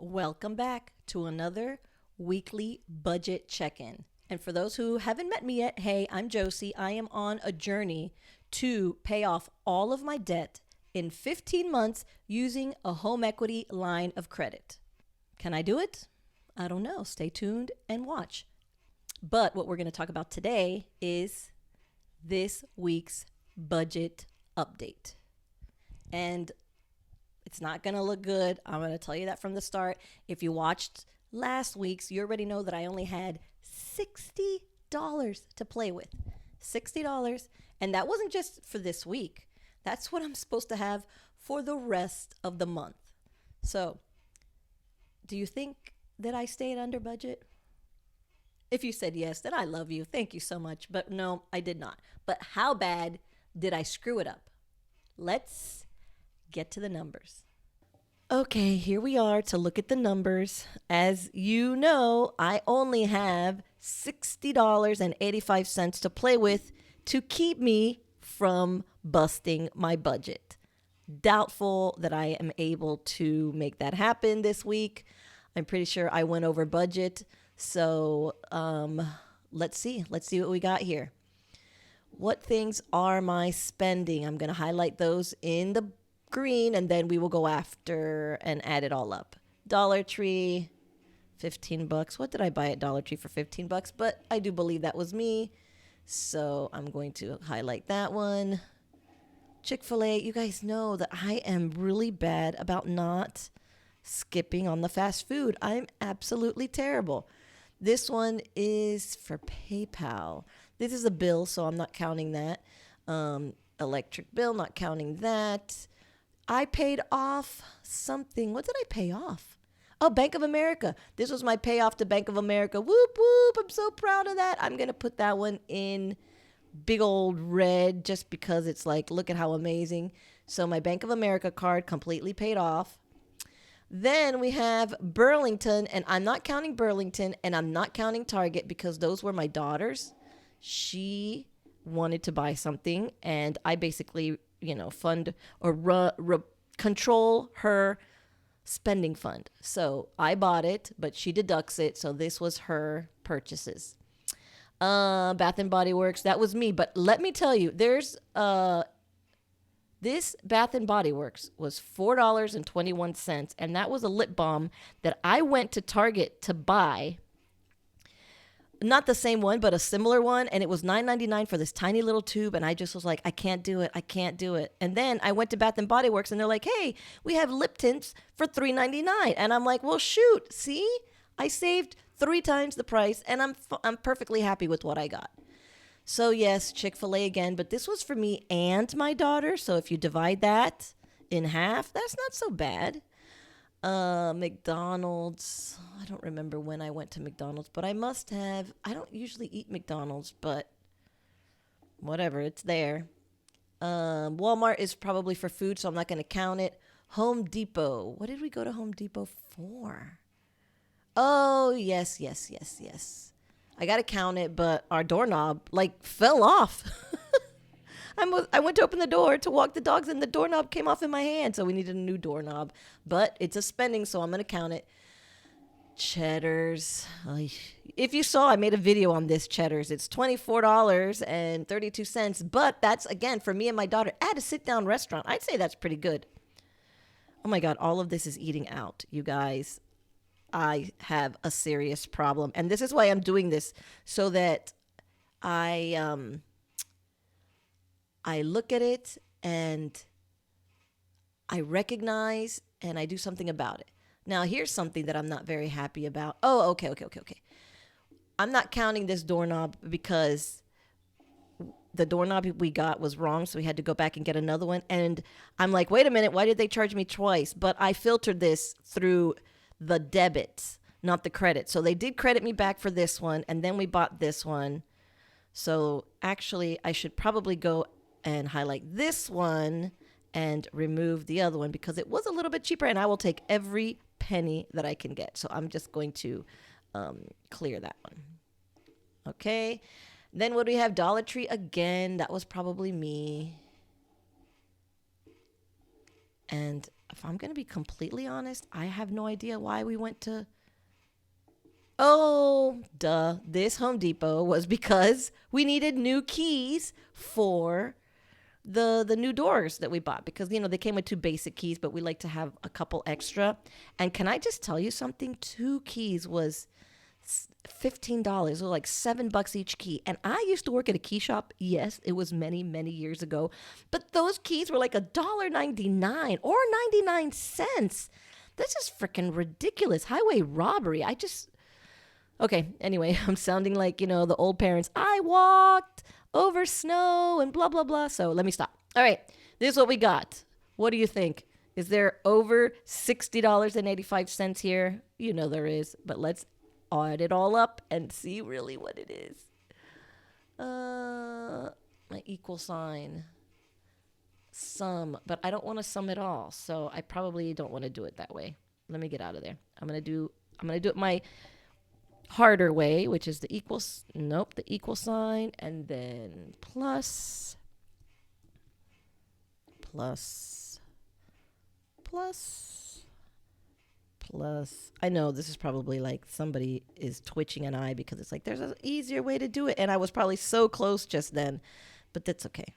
Welcome back to another weekly budget check-in. And for those who haven't met me yet, hey, I'm Josie. I am on a journey to pay off all of my debt in 15 months using a home equity line of credit. Can I do it? I don't know. Stay tuned and watch. But what we're going to talk about today is this week's budget update. And it's not going to look good. I'm going to tell you that from the start. If you watched last week's, you already know that I only had $60 to play with. $60. And that wasn't just for this week. That's what I'm supposed to have for the rest of the month. So, do you think that I stayed under budget? If you said yes, then I love you. Thank you so much. But no, I did not. But how bad did I screw it up? Let's get to the numbers. Okay, here we are to look at the numbers. As you know, I only have $60.85 to play with to keep me from busting my budget. Doubtful that I am able to make that happen this week. I'm pretty sure I went over budget. So let's see. Let's see what we got here. What things are my spending? I'm going to highlight those in the green, and then we will go after and add it all up. Dollar Tree, $15. What did I buy at Dollar Tree for $15? But I do believe that was me. So I'm going to highlight that one. Chick-fil-A, you guys know that I am really bad about not skipping on the fast food. I'm absolutely terrible. This one is for PayPal. This is a bill, so I'm not counting that. Electric bill, not counting that. I paid off something. What did I pay off? Oh, Bank of America. This was my payoff to Bank of America. Whoop, whoop. I'm so proud of that. I'm going to put that one in big old red just because it's like, look at how amazing. So my Bank of America card completely paid off. Then we have Burlington, and I'm not counting Burlington, and I'm not counting Target because those were my daughter's. She wanted to buy something, and I basically, fund or control her spending fund. So I bought it, but she deducts it. So this was her purchases. Bath and Body Works, that was me. But let me tell you, there's this Bath and Body Works was $4.21, and that was a lip balm that I went to Target to buy. Not the same one, but a similar one. And it was $9.99 for this tiny little tube. And I just was like, I can't do it. I can't do it. And then I went to Bath and Body Works and they're like, hey, we have lip tints for $3.99. And I'm like, well, shoot, see, I saved 3 times the price and I'm perfectly happy with what I got. So yes, Chick-fil-A again, but this was for me and my daughter. So if you divide that in half, that's not so bad. McDonald's. I don't remember when I went to McDonald's, but I must have. I don't usually eat McDonald's, but whatever, it's there. Walmart is probably for food, so I'm not going to count it. Home Depot. What did we go to Home Depot for? Oh, yes. I got to count it, but our doorknob fell off. I went to open the door to walk the dogs, and the doorknob came off in my hand, so we needed a new doorknob. But it's a spending, so I'm going to count it. Cheddar's. If you saw, I made a video on this Cheddar's. It's $24.32, but that's, again, for me and my daughter at a sit-down restaurant. I'd say that's pretty good. Oh, my God, all of this is eating out, you guys. I have a serious problem, and this is why I'm doing this, so that I look at it and I recognize and I do something about it. Now, here's something that I'm not very happy about. Oh, okay. I'm not counting this doorknob because the doorknob we got was wrong, so we had to go back and get another one. And I'm like, wait a minute, why did they charge me twice? But I filtered this through the debits, not the credit. So they did credit me back for this one, and then we bought this one. So actually, I should probably go and highlight this one and remove the other one because it was a little bit cheaper, and I will take every penny that I can get. So I'm just going to clear that one. Okay. Then what do we have? Dollar Tree again. That was probably me. And if I'm going to be completely honest, I have no idea why we went to. Oh, duh. This Home Depot was because we needed new keys for the new doors that we bought, because they came with 2 basic keys, but we like to have a couple extra. And can I just tell you something? 2 keys was $15, or like $7 each key. And I used to work at a key shop. Yes, it was many, many years ago. But those keys were like $1.99 or 99 cents. This is freaking ridiculous. Highway robbery. Okay, anyway, I'm sounding like, the old parents. I walked over snow and blah, blah, blah. So let me stop. All right, this is what we got. What do you think? Is there over $60.85 here? There is, but let's add it all up and see really what it is. My equal sign. Sum, but I don't want to sum it all, so I probably don't want to do it that way. Let me get out of there. I'm gonna do it my harder way, which is the equal sign, and then plus. I know this is probably like somebody is twitching an eye, because it's like there's an easier way to do it, and I was probably so close just then, but that's okay.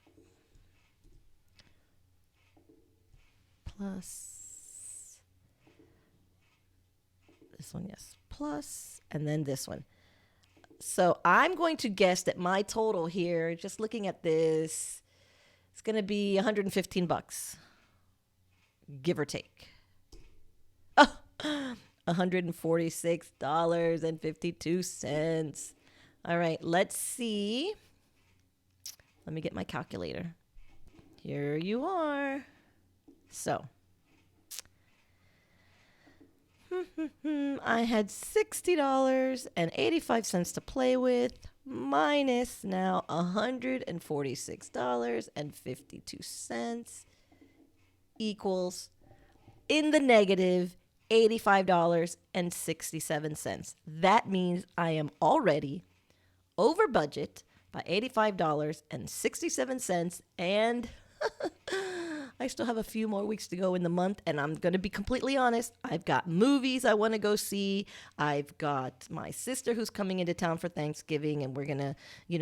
Plus this one, yes, plus, and then this one. So I'm going to guess that my total here, just looking at this, it's going to be $115, give or take. Oh, $146.52. All right, let's see. Let me get my calculator. Here you are. So, I had $60.85 to play with, minus now $146.52 equals in the negative $85.67. That means I am already over budget by $85.67, and I still have a few more weeks to go in the month, and I'm going to be completely honest. I've got movies I want to go see. I've got my sister who's coming into town for Thanksgiving, and we're going to,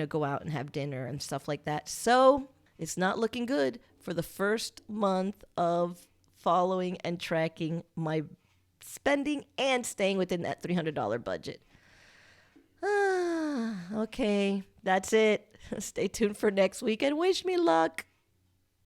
go out and have dinner and stuff like that. So it's not looking good for the first month of following and tracking my spending and staying within that $300 budget. Okay, that's it. Stay tuned for next week and wish me luck.